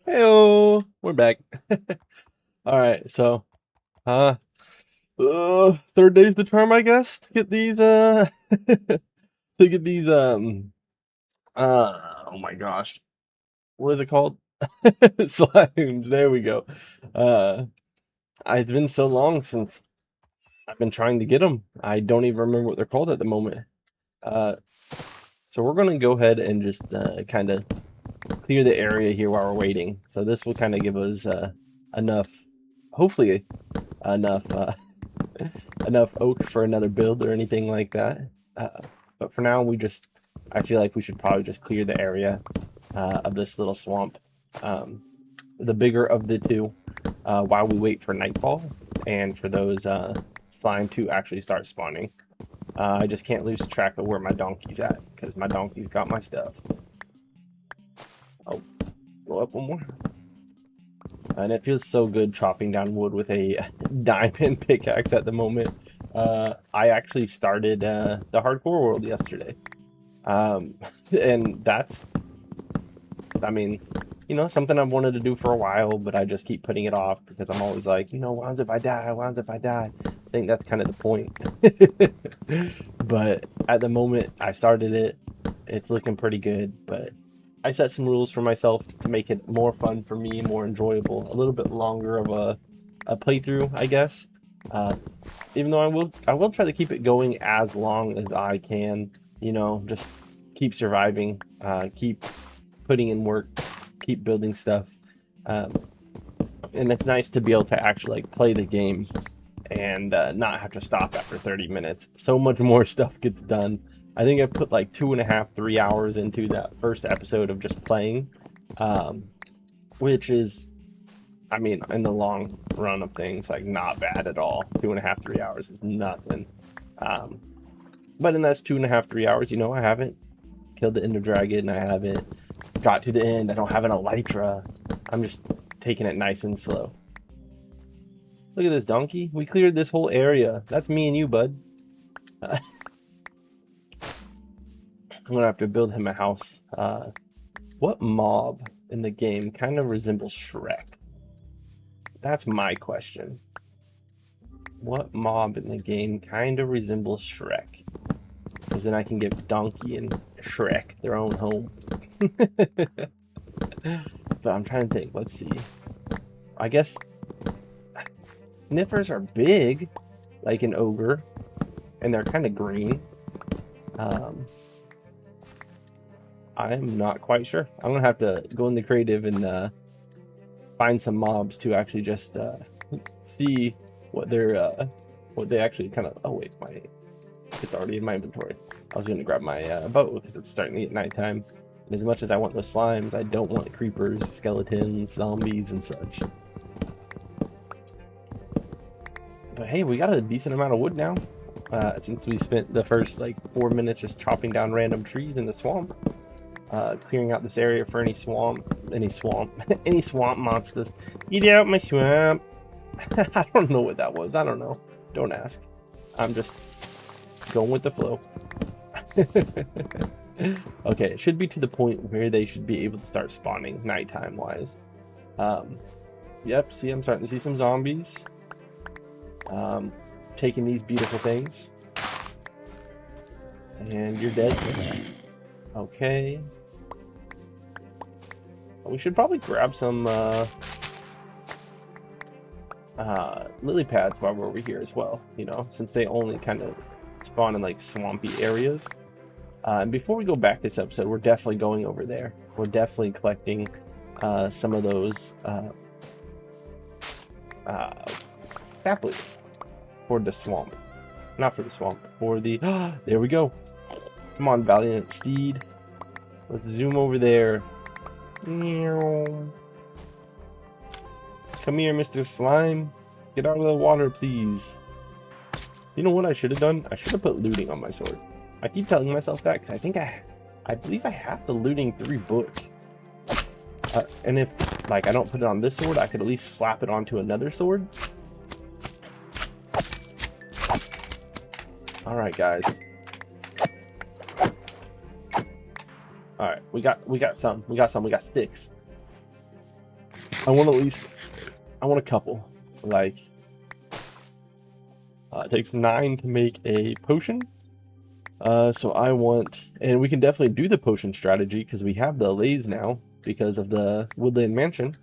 Heyo, we're back. All right, so uh, third day's the charm, I guess, to get these to get these oh my gosh, what is it called? Slimes. There we go. Uh, it's been so long since I've been trying to get them. I don't even remember what they're called at the moment. Uh, so we're gonna go ahead and just kind of clear the area here while we're waiting. So this will kind of give us enough, hopefully enough enough oak for another build or anything like that. Uh, but for now, I feel like we should probably just clear the area of this little swamp, um, the bigger of the two, while we wait for nightfall and for those slime to actually start spawning. I just can't lose track of where my donkey's at because my donkey's got my stuff. Oh, go up one more. And it feels so good chopping down wood with a diamond pickaxe at the moment. I actually started the hardcore world yesterday. Um, and that's, I mean, something I've wanted to do for a while, but I just keep putting it off because I'm always like, what if I die? What if I die? I think that's kind of the point. But at the moment, I started it. It's looking pretty good, but I set some rules for myself to make it more fun for me, more enjoyable, a little bit longer of a playthrough, I guess. Uh, Even though I will try to keep it going as long as I can. Just keep surviving, keep putting in work, keep building stuff, um, and it's nice to be able to actually like play the game and not have to stop after 30 minutes. So much more stuff gets done. I think I put like 2.5, 3 hours into that first episode of just playing, um, which is, I mean, in the long run of things, like not bad at all. 2.5, 3 hours is nothing. Um, but in that's 2.5, 3 hours, I haven't killed the Ender Dragon. I haven't got to the end. I don't have an Elytra. I'm just taking it nice and slow. Look at this donkey. We cleared this whole area. That's me and you, bud. I'm gonna have to build him a house. What mob in the game kind of resembles Shrek? That's my question. What mob in the game kind of resembles Shrek? Because then I can give Donkey and Shrek their own home. But I'm trying to think. Let's see. I guess Sniffers are big, like an ogre, and they're kind of green. Um, I'm not quite sure. I'm gonna have to go in the creative and find some mobs to actually just see what they actually kind of. Oh wait, it's already in my inventory. I was gonna grab my bow because it's starting to get nighttime. And as much as I want the slimes, I don't want creepers, skeletons, zombies, and such. But hey, we got a decent amount of wood now. Since we spent the first like 4 minutes just chopping down random trees in the swamp, clearing out this area for any swamp, any swamp monsters. Eat out my swamp. I don't know what that was. I don't know. Don't ask. I'm just going with the flow. Okay, it should be to the point where they should be able to start spawning nighttime wise. Yep, see, I'm starting to see some zombies. Taking these beautiful things. And you're dead. Okay. We should probably grab some lily pads while we're over here as well, since they only kind of spawn in like swampy areas. And before we go back this episode, we're definitely going over there. We're definitely collecting some of those saplings for the swamp. Not for the swamp, for the... there we go. Come on, valiant steed. Let's zoom over there. Come here, Mr. Slime. Get out of the water, please. You know what I should have done? I should have put looting on my sword. I keep telling myself that because I believe I have the looting 3 book. And if like I don't put it on this sword, I could at least slap it onto another sword. All right, guys. All right, we got 6. I want at least, I want a couple. Like, it takes 9 to make a potion. So I want, and we can definitely do the potion strategy because we have the lathe now because of the Woodland Mansion.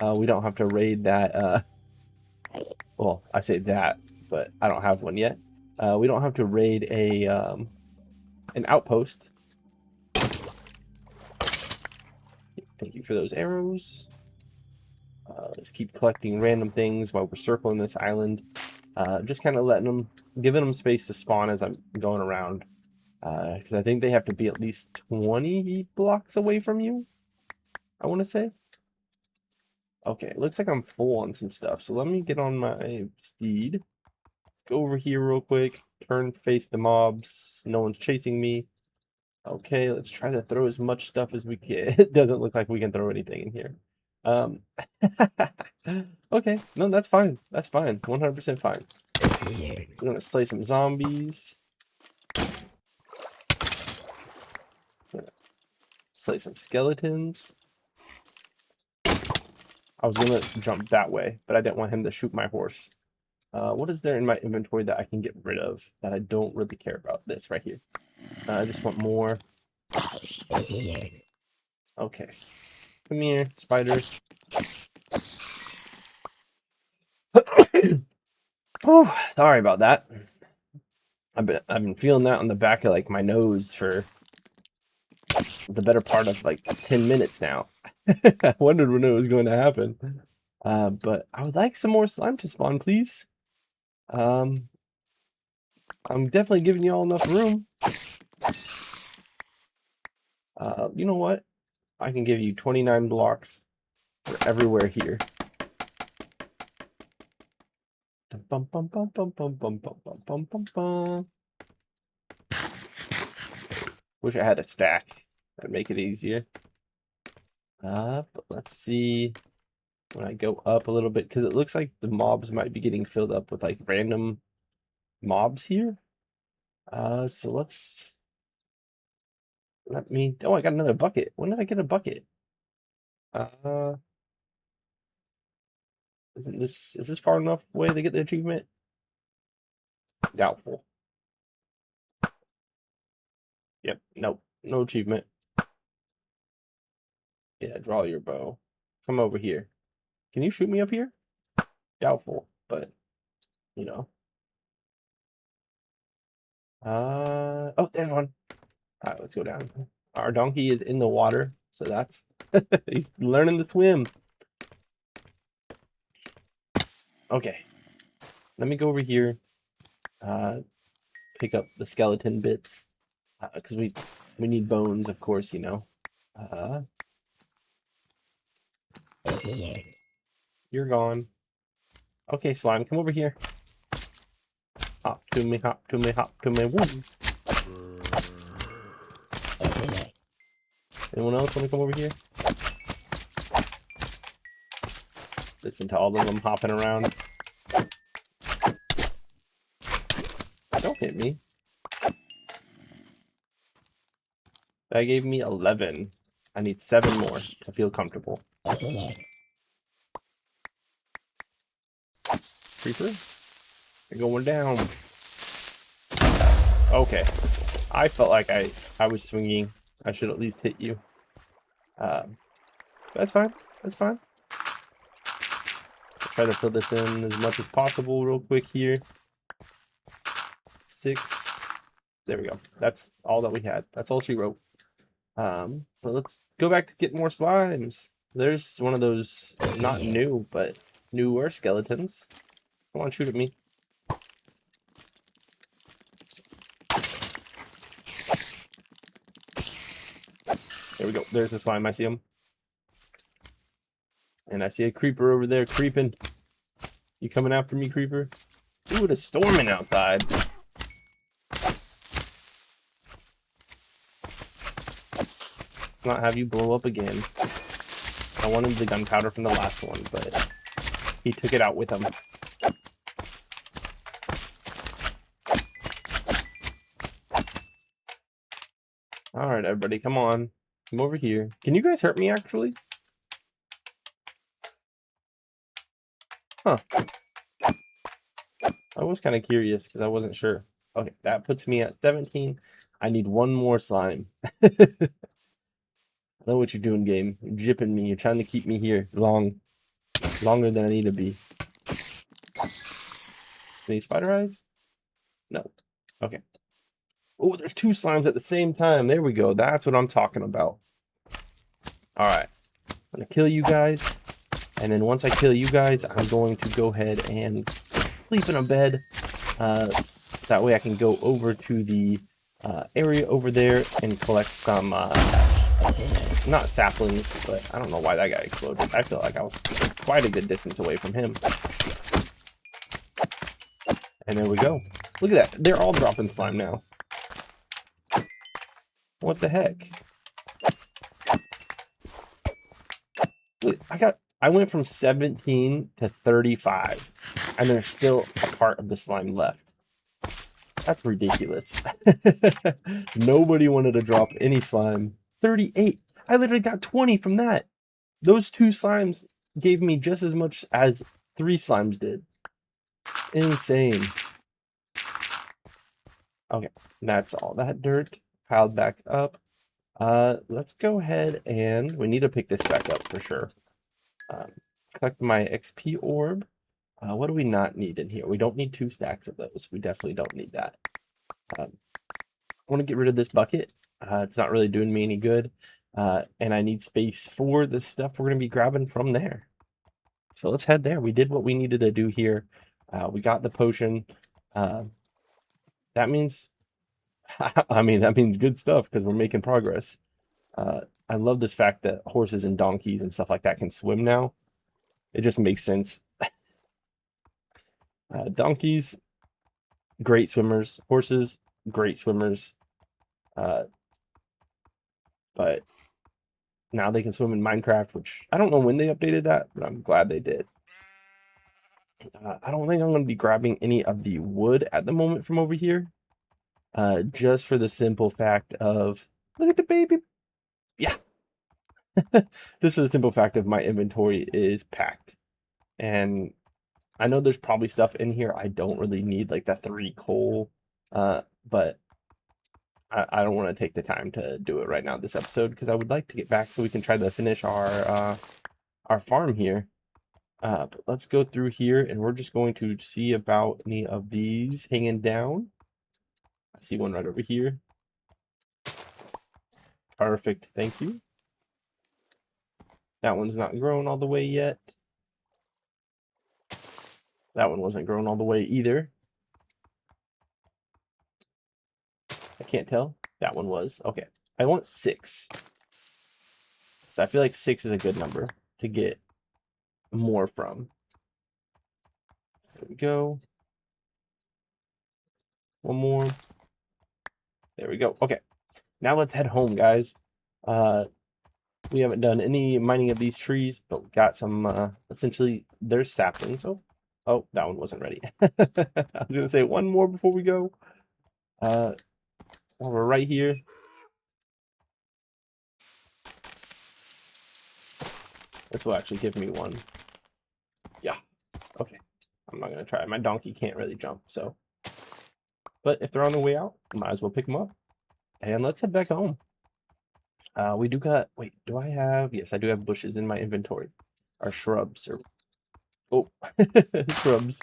We don't have to raid that, well, I say that, but I don't have one yet. We don't have to raid an outpost. Thank you for those arrows. Let's keep collecting random things while we're circling this island. Just kind of letting them, giving them space to spawn as I'm going around. Because I think they have to be at least 20 blocks away from you, I want to say. Okay, looks like I'm full on some stuff. So let me get on my steed. Go over here real quick. Turn, face the mobs. No one's chasing me. Okay, let's try to throw as much stuff as we can. It doesn't look like we can throw anything in here. Okay, no, that's fine. That's fine. 100% fine. We're gonna slay some zombies. Slay some skeletons. I was gonna jump that way, but I didn't want him to shoot my horse. What is there in my inventory that I can get rid of that I don't really care about? This right here. I just want more. Okay. Come here, spider. Oh, sorry about that. I've been feeling that on the back of like my nose for the better part of like 10 minutes now. I wondered when it was going to happen. But I would like some more slime to spawn, please. I'm definitely giving you all enough room. You know what? I can give you 29 blocks for everywhere here. Bum, bum, bum, bum, bum, bum, bum, bum, bum, bum, bum. Wish I had a stack. That'd make it easier. But let's see when I go up a little bit, because it looks like the mobs might be getting filled up with like random mobs here. So let me. Oh, I got another bucket. When did I get a bucket? Is this far enough away to get the achievement? Doubtful. Yep. Nope. No achievement. Yeah. Draw your bow. Come over here. Can you shoot me up here? Doubtful, but you know. Oh, there's one. All right, let's go down. Our donkey is in the water, so that's he's learning to swim. Okay, let me go over here. Pick up the skeleton bits because we need bones, of course, you know. You're gone. Okay, slime, come over here. Hop to me, hop to me, hop to me. Woo. Anyone else want to come over here? Listen to all of them hopping around. Don't hit me. That gave me 11. I need 7 more to feel comfortable. Creeper? You're going down. Okay. I felt like I was swinging. I should at least hit you. That's fine. That's fine. I'll try to fill this in as much as possible real quick here. 6. There we go. That's all that we had. That's all she wrote. But let's go back to get more slimes. There's one of those, not new, but newer skeletons. Come on, shoot at me. There we go. There's a slime. I see him. And I see a creeper over there creeping. You coming after me, creeper? Ooh, it's storming outside. Not have you blow up again. I wanted the gunpowder from the last one, but he took it out with him. Alright, everybody, come on. Come over here. Can you guys hurt me, actually? Huh. I was kind of curious because I wasn't sure. Okay, that puts me at 17. I need one more slime. I know what you're doing, game. You're jipping me. You're trying to keep me here longer than I need to be. Any spider eyes? No. Okay. Oh, there's two slimes at the same time. There we go. That's what I'm talking about. All right. I'm going to kill you guys. And then once I kill you guys, I'm going to go ahead and sleep in a bed. That way I can go over to the area over there and collect some, not saplings, but I don't know why that guy exploded. I feel like I was quite a good distance away from him. And there we go. Look at that. They're all dropping slime now. What the heck? Look, I went from 17 to 35, and there's still a part of the slime left. That's ridiculous. Nobody wanted to drop any slime. 38. I literally got 20 from that. Those two slimes gave me just as much as 3 slimes did. Insane. Okay, that's all that dirt piled back up. Let's go ahead and we need to pick this back up for sure. Collect my XP orb. What do we not need in here? We don't need 2 stacks of those. We definitely don't need that. I want to get rid of this bucket. It's not really doing me any good. And I need space for the stuff we're going to be grabbing from there. So let's head there. We did what we needed to do here. We got the potion. That means, I mean, that means good stuff because we're making progress. I love this fact that horses and donkeys and stuff like that can swim now. It just makes sense. Donkeys, great swimmers. Horses, great swimmers. But now they can swim in Minecraft, which I don't know when they updated that, but I'm glad they did. I don't think I'm going to be grabbing any of the wood at the moment from over here. Just for the simple fact of, look at the baby. Yeah. Just for the simple fact of my inventory is packed. And I know there's probably stuff in here I don't really need, like that 3 coal. But I don't want to take the time to do it right now this episode because I would like to get back so we can try to finish our farm here. But let's go through here and we're just going to see about any of these hanging down. I see one right over here. Perfect, thank you. That one's not grown all the way yet. That one wasn't grown all the way either. I can't tell. That one was. Okay. I want 6. So I feel like 6 is a good number to get more from. There we go. One more. There we go. Okay. Now let's head home, guys. We haven't done any mining of these trees, but we got some, essentially, there's saplings. Oh, that one wasn't ready. I was going to say one more before we go. While we're right here. This will actually give me one. Yeah. Okay. I'm not going to try. My donkey can't really jump, so. But if they're on the way out, might as well pick them up. And let's head back home. We do got, wait, do I have, yes, I do have bushes in my inventory. Or shrubs, or, oh, shrubs.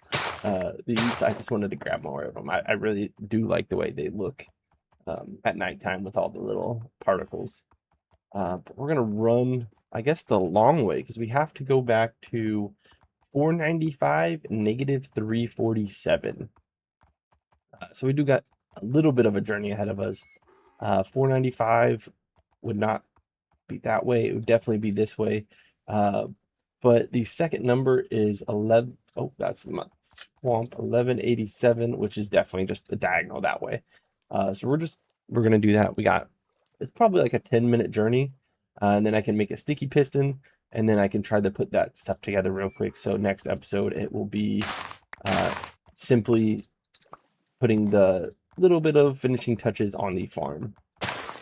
These, I just wanted to grab more of them. I really do like the way they look at nighttime with all the little particles. But we're going to run, I guess, the long way, because we have to go back to 495, negative 347. So we do got a little bit of a journey ahead of us. 495 would not be that way. It would definitely be this way. But the second number is 11. Oh, that's my swamp. 1187, which is definitely just the diagonal that way. So we're gonna do that. It's probably like a 10-minute journey, and then I can make a sticky piston, and then I can try to put that stuff together real quick. So next episode it will be simply putting the little bit of finishing touches on the farm.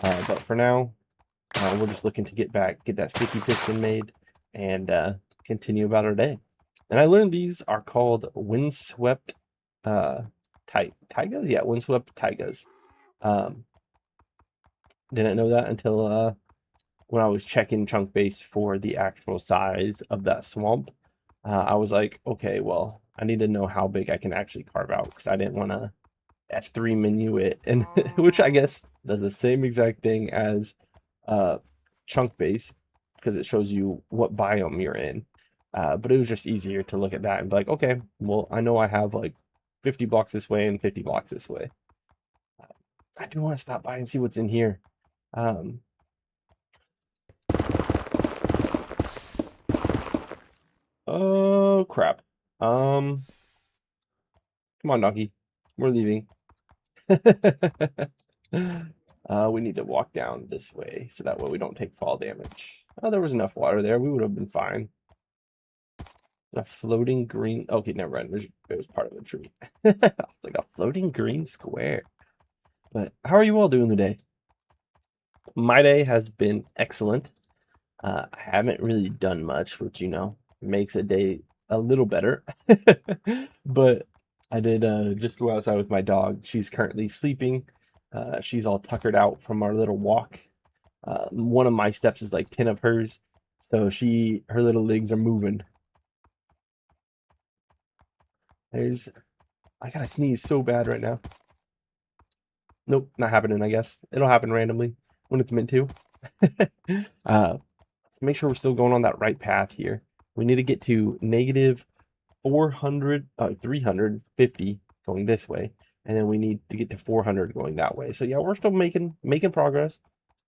But for now, we're just looking to get that sticky piston made and continue about our day. And I learned these are called windswept taigas. Yeah, windswept taigas. Um, didn't know that until when I was checking chunk base for the actual size of that swamp. I was like, okay, well, I need to know how big I can actually carve out because I didn't want to F3 menu it, and which I guess does the same exact thing as uh, chunk base because it shows you what biome you're in. But it was just easier to look at that and be like, okay, well, I know I have like 50 blocks this way and 50 blocks this way. I do want to stop by and see what's in here. Um, oh crap. Um, Come on, donkey. We're leaving. We need to walk down this way so that way we don't take fall damage. Oh, there was enough water there. We would have been fine. A floating green. Okay, never mind. It was part of a tree. Like a floating green square. But how are you all doing today? My day has been excellent. I haven't really done much, which makes a day a little better. But I did just go outside with my dog. She's currently sleeping. She's all tuckered out from our little walk. One of my steps is like 10 of hers. So her little legs are moving. I gotta sneeze so bad right now. Nope, not happening, I guess. It'll happen randomly when it's meant to. uh, Make sure we're still going on that right path here. We need to get to negative 350 going this way, and then we need to get to 400 going that way. So yeah, we're still making progress.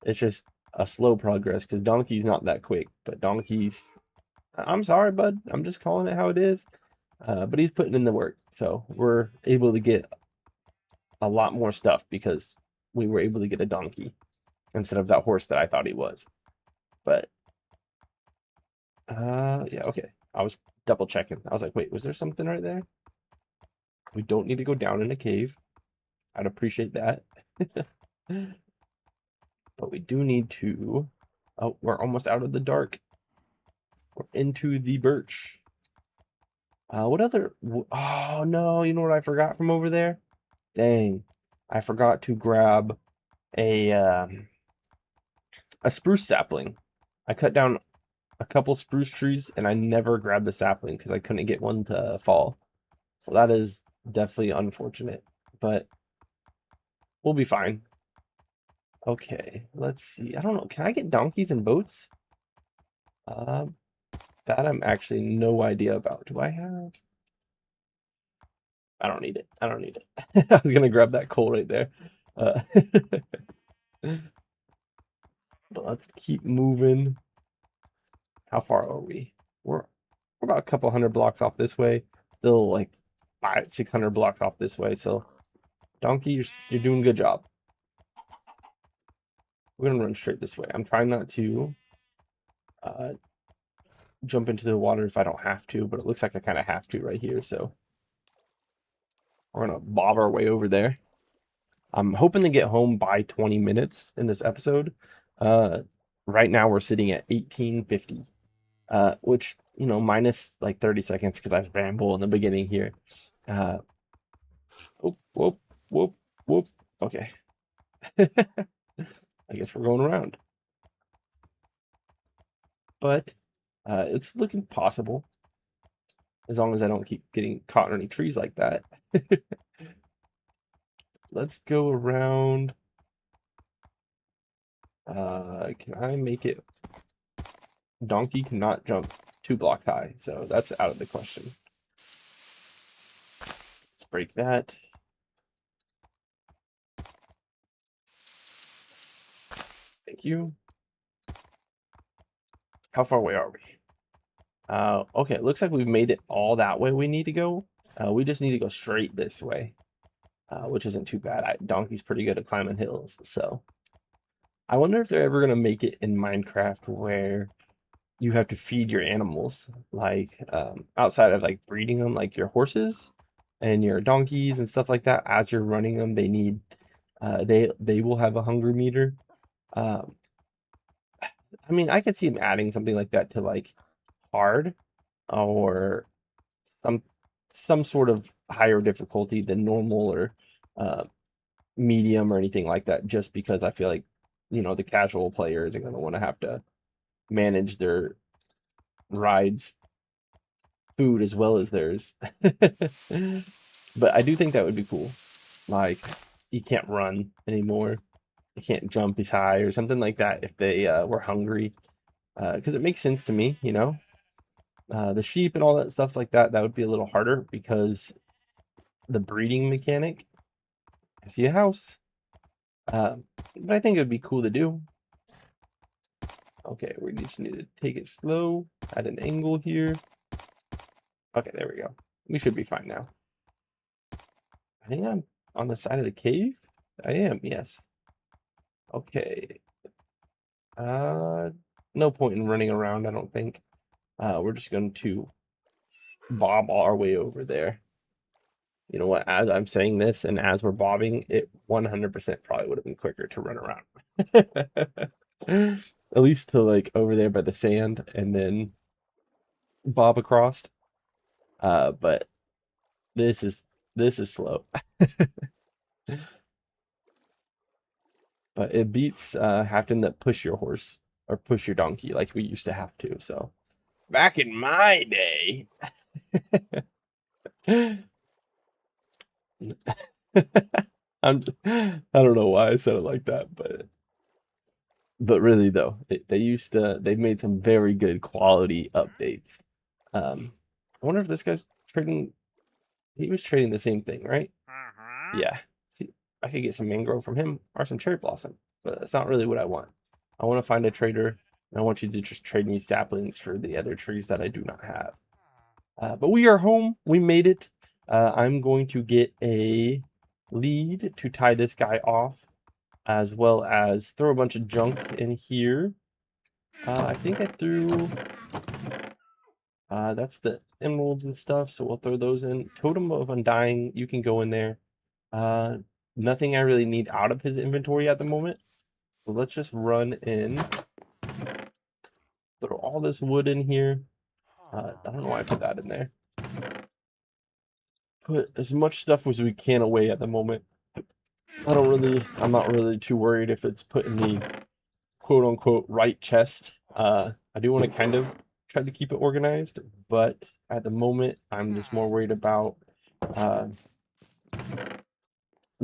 It's just a slow progress because Donkey's not that quick. But I'm sorry, bud. I'm just calling it how it is. But he's putting in the work, so we're able to get a lot more stuff because we were able to get a donkey instead of that horse that I thought he was. But yeah, okay. I was double checking. I was like, wait, was there something right there? We don't need to go down in a cave. I'd appreciate that. But we do need to. Oh, we're almost out of the dark. We're into the birch. What other? Oh no! You know what I forgot from over there? Dang, I forgot to grab a a spruce sapling. I cut down a couple spruce trees and I never grabbed the sapling because I couldn't get one to fall. So that is definitely unfortunate, but we'll be fine. Okay, let's see. I don't know. Can I get donkeys and boats? Uh, that I'm actually no idea about. Do I have? I don't need it. I don't need it. I was gonna grab that coal right there. Uh, but let's keep moving. How far are we? We're about a couple hundred blocks off this way. Still like 600 blocks off this way. So donkey, you're doing a good job. We're gonna run straight this way. I'm trying not to uh, jump into the water if I don't have to, but it looks like I kind of have to right here. So we're gonna bob our way over there. I'm hoping to get home by 20 minutes in this episode. Uh, right now we're sitting at 1850, which minus like 30 seconds because I ramble in the beginning here. Whoop, whoop, whoop, whoop. Okay. I guess we're going around. But it's looking possible as long as I don't keep getting caught in any trees like that. Let's go around. Can I make it? Donkey cannot jump 2 blocks high, so that's out of the question. Let's break that. Thank you. How far away are we? Okay, it looks like we've made it all that way we need to go. We just need to go straight this way, which isn't too bad. Donkey's pretty good at climbing hills, so I wonder if they're ever gonna make it in Minecraft where you have to feed your animals, like outside of like breeding them, like your horses and your donkeys and stuff like that. As you're running them, they need they will have a hunger meter. Um, I mean, I could see them adding something like that to like hard or some sort of higher difficulty than normal or medium or anything like that, just because I feel like, the casual player isn't going to want to have to manage their rides food as well as theirs. But I do think that would be cool. Like, you can't run anymore. You can't jump as high or something like that if they were hungry. Because it makes sense to me, the sheep and all that stuff like that, that would be a little harder because the breeding mechanic. I see a house. But I think it would be cool to do. Okay, we just need to take it slow at an angle here. Okay, there we go. We should be fine now. I think I'm on the side of the cave. I am, yes. Okay. No point in running around, I don't think. We're just going to bob our way over there. You know what? As I'm saying this and as we're bobbing, it 100% probably would have been quicker to run around. At least to like over there by the sand and then bob across. But this is slow. But it beats having to push your horse or push your donkey like we used to have to. So back in my day. I don't know why I said it like that, but really though, they've made some very good quality updates. I wonder if this guy's trading. He was trading the same thing, right? Yeah. See, I could get some mangrove from him or some cherry blossom, but that's not really what I want. I want to find a trader, and I want you to just trade me saplings for the other trees that I do not have. But we are home. We made it. I'm going to get a lead to tie this guy off, as well as throw a bunch of junk in here. I think I threw. That's the emeralds and stuff, so we'll throw those in. Totem of Undying, you can go in there. Nothing I really need out of his inventory at the moment. So let's just run in. Throw all this wood in here. I don't know why I put that in there. Put as much stuff as we can away at the moment. I'm not really too worried if it's put in the quote unquote right chest. I do want to kind of try to keep it organized, but at the moment I'm just more worried about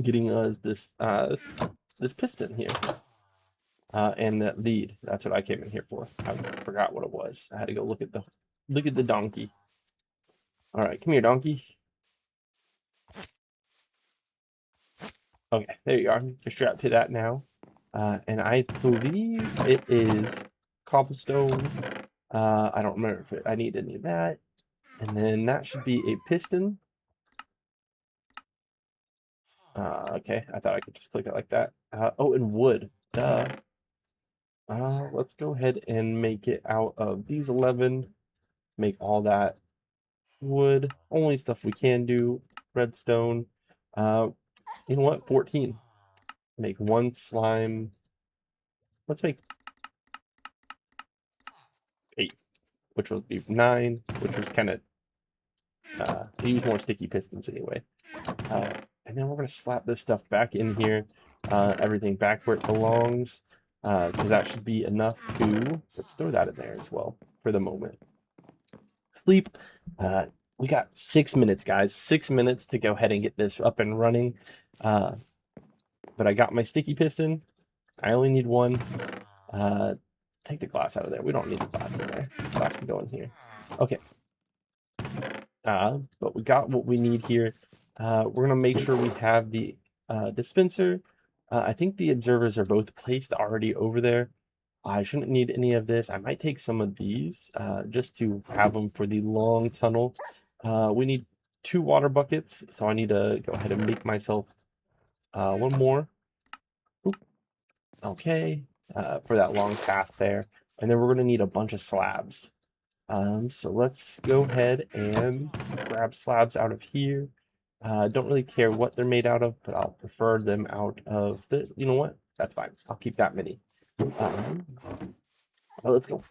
getting us this piston here. And that lead. That's what I came in here for. I forgot what it was. I had to go look at the donkey. All right, come here, donkey. Okay, there you are. You're strapped to that now. And I believe it is cobblestone. I don't remember if I need any of that. And then that should be a piston. Okay, I thought I could just click it like that. Oh, and wood. Duh. Let's go ahead and make it out of these 11. Make all that wood. Only stuff we can do. Redstone. You know what? 14. Make one slime. Let's make 8, which will be 9, which was kind of use more sticky pistons anyway. And then we're gonna slap this stuff back in here. Everything back where it belongs. Because that should be enough to let's throw that in there as well for the moment. Sleep. We got 6 minutes, guys. 6 minutes to go ahead and get this up and running. But I got my sticky piston. I only need one. Take the glass out of there. We don't need the glass in there. Glass can go in here. Okay. But we got what we need here. We're gonna make sure we have the dispenser. I think the observers are both placed already over there. I shouldn't need any of this. I might take some of these just to have them for the long tunnel. We need 2 water buckets, so I need to go ahead and make myself one more. Oop. Okay, for that long path there. And then we're going to need a bunch of slabs. So let's go ahead and grab slabs out of here. Don't really care what they're made out of, but I'll prefer them out of the, you know what? That's fine. I'll keep that many. Well, let's go.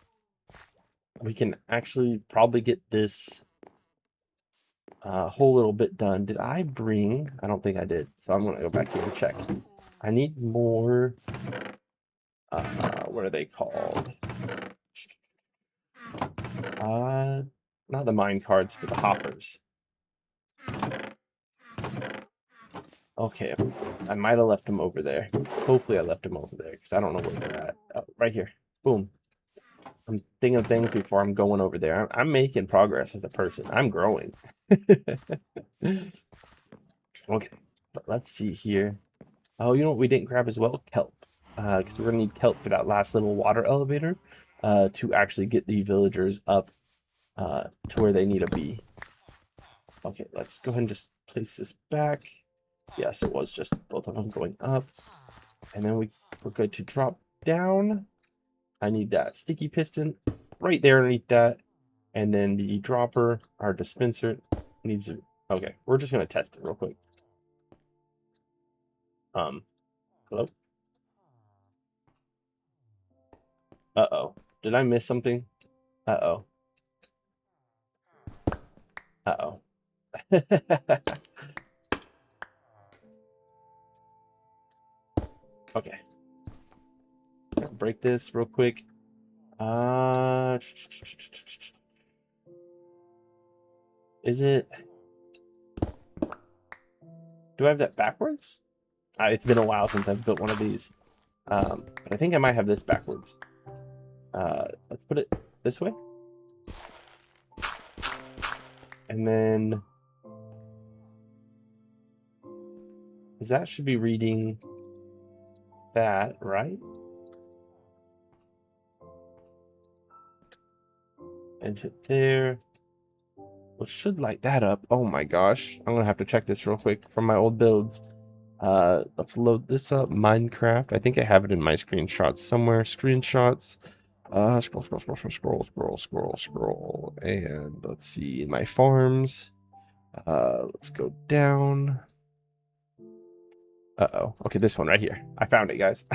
We can actually probably get this whole little bit done. Did I bring? I don't think I did. So I'm gonna go back here and check. I need more. What are they called? Not the mine carts, but the hoppers. Okay, I might have left them over there. Hopefully I left them over there because I don't know where they're at. Oh, right here. Boom. I'm thinking of things before I'm going over there. I'm making progress as a person. I'm growing. Okay, but let's see here. Oh, you know what we didn't grab as well? Kelp. Because we're gonna need kelp for that last little water elevator to actually get the villagers up to where they need to be. Okay, let's go ahead and just place this back. Yes, it was just both of them going up. And then we're good to drop down. I need that sticky piston right there underneath that. And then the dropper, our dispenser, needs to... Okay, we're just going to test it real quick. Hello? Uh-oh. Did I miss something? Uh-oh. Uh-oh. Okay. Break this real quick. Is it... Do I have that backwards? It's been a while since I've built one of these. But I think I might have this backwards. Let's put it this way. And then... Because that should be reading that, right? And hit there. Well, should light that up. Oh my gosh. I'm going to have to check this real quick from my old builds. Let's load this up. Minecraft. I think I have it in my screenshots somewhere. Screenshots. Scroll. And let's see. My farms. Let's go down. Uh-oh. Okay, this one right here. I found it, guys.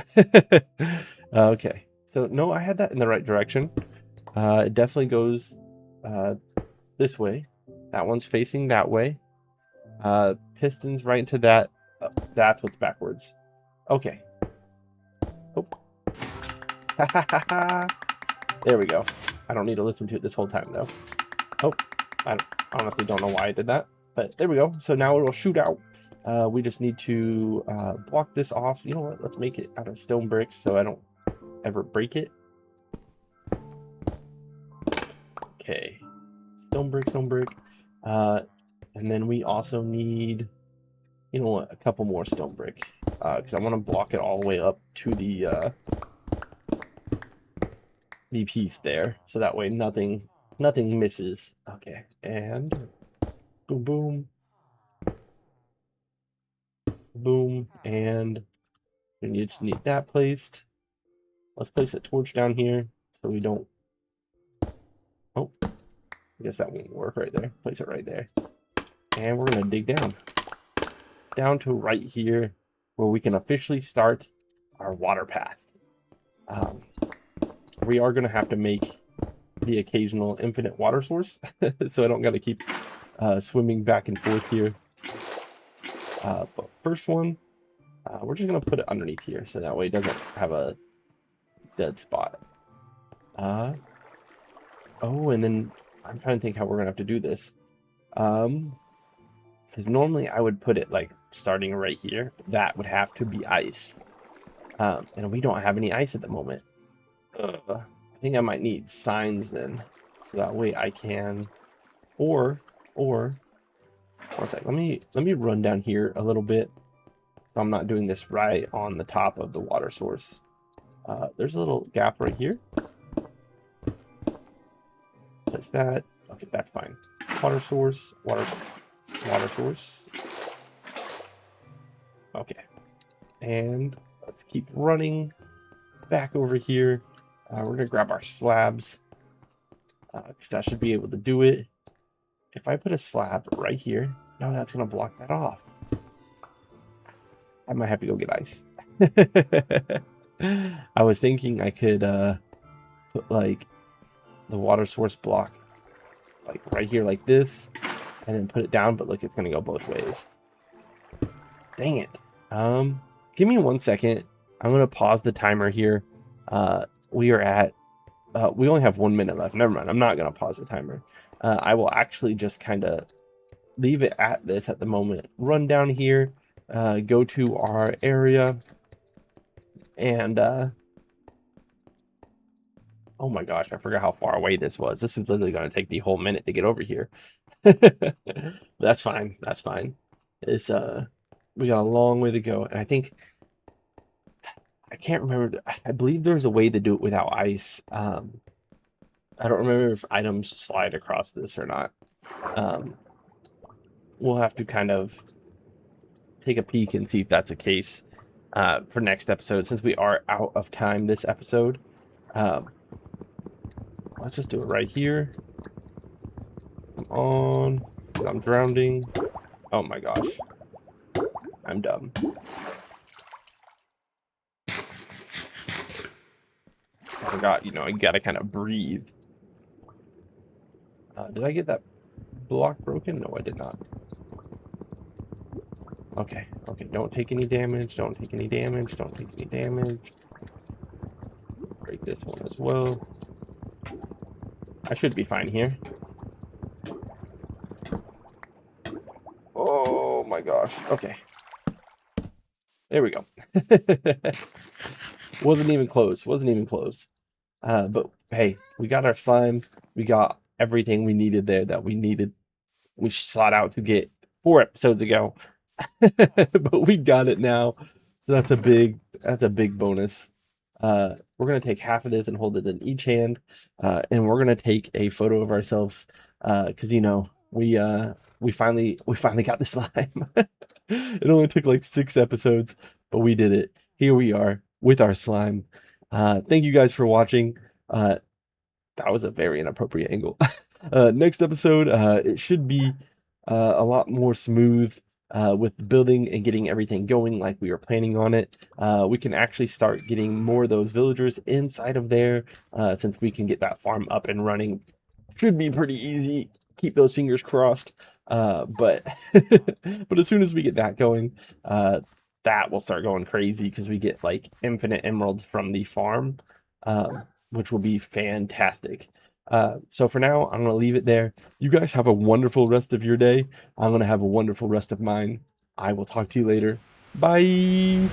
Okay. So, no, I had that in the right direction. It definitely goes this way. That one's facing that way. Pistons right into that. That's what's backwards. Okay. Oh. There we go. I don't need to listen to it this whole time, though. Oh, I honestly don't know why I did that. But there we go. So now it'll shoot out. We just need to block this off. You know what? Let's make it out of stone bricks so I don't ever break it. Okay. Stone brick. And then we also need, you know what, a couple more stone brick. Because I want to block it all the way up to the piece there. So that way nothing misses. Okay. And boom. Boom. And you just need that placed. Let's place a torch down here so we don't... Oh, I guess that won't work right there. Place it right there. And we're going to dig down. Down to right here where we can officially start our water path. We are going to have to make the occasional infinite water source so I don't got to keep swimming back and forth here. But first one, we're just going to put it underneath here so that way it doesn't have a dead spot. Oh, and then I'm trying to think how we're going to have to do this. Because normally I would put it like starting right here. That would have to be ice. And we don't have any ice at the moment. I think I might need signs then. So that way I can... Or... One sec. Let me run down here a little bit. So I'm not doing this right on the top of the water source. There's a little gap right here. Place that. Okay, that's fine. Water source. Water source. Okay. And let's keep running back over here. We're going to grab our slabs. Because that should be able to do it. If I put a slab right here, no, that's going to block that off. I might have to go get ice. I was thinking I could put like the water source block like right here like this. and then put it down, but look, it's gonna go both ways. Dang it. Give me 1 second. I'm gonna pause the timer here. We are at we only have 1 minute left. Never mind. I'm not gonna pause the timer. I will actually just kind of leave it at this at the moment. Run down here, go to our area, and oh my gosh, I forgot how far away this was. This is literally going to take the whole minute to get over here. That's fine. That's fine. It's we got a long way to go, and I think I can't remember. I believe there's a way to do it without ice. I don't remember if items slide across this or not. We'll have to kind of take a peek and see if that's the case for next episode, since we are out of time this episode. Let's just do it right here. Come on, because I'm drowning. Oh my gosh. I'm dumb. I forgot, you know, you gotta kind of breathe. Did I get that block broken? No, I did not. Okay, okay, don't take any damage, don't take any damage, don't take any damage. Break this one as well. I should be fine here. Oh my gosh, okay. There we go. Wasn't even close, wasn't even close. But hey, we got our slime, we got everything we needed there that we sought out to get 4 episodes ago. But we got it now. So that's a big bonus. We're gonna take half of this and hold it in each hand, and we're gonna take a photo of ourselves, because you know we finally got the slime. It only took like 6 episodes, but we did it. Here we are with our slime. Thank you guys for watching. That was a very inappropriate angle. Next episode, it should be a lot more smooth with building and getting everything going like we were planning on it. We can actually start getting more of those villagers inside of there, since we can get that farm up and running. Should be pretty easy. Keep those fingers crossed. But but as soon as we get that going, that will start going crazy because we get like infinite emeralds from the farm, which will be fantastic. So for now, I'm going to leave it there. You guys have a wonderful rest of your day. I'm going to have a wonderful rest of mine. I will talk to you later. Bye.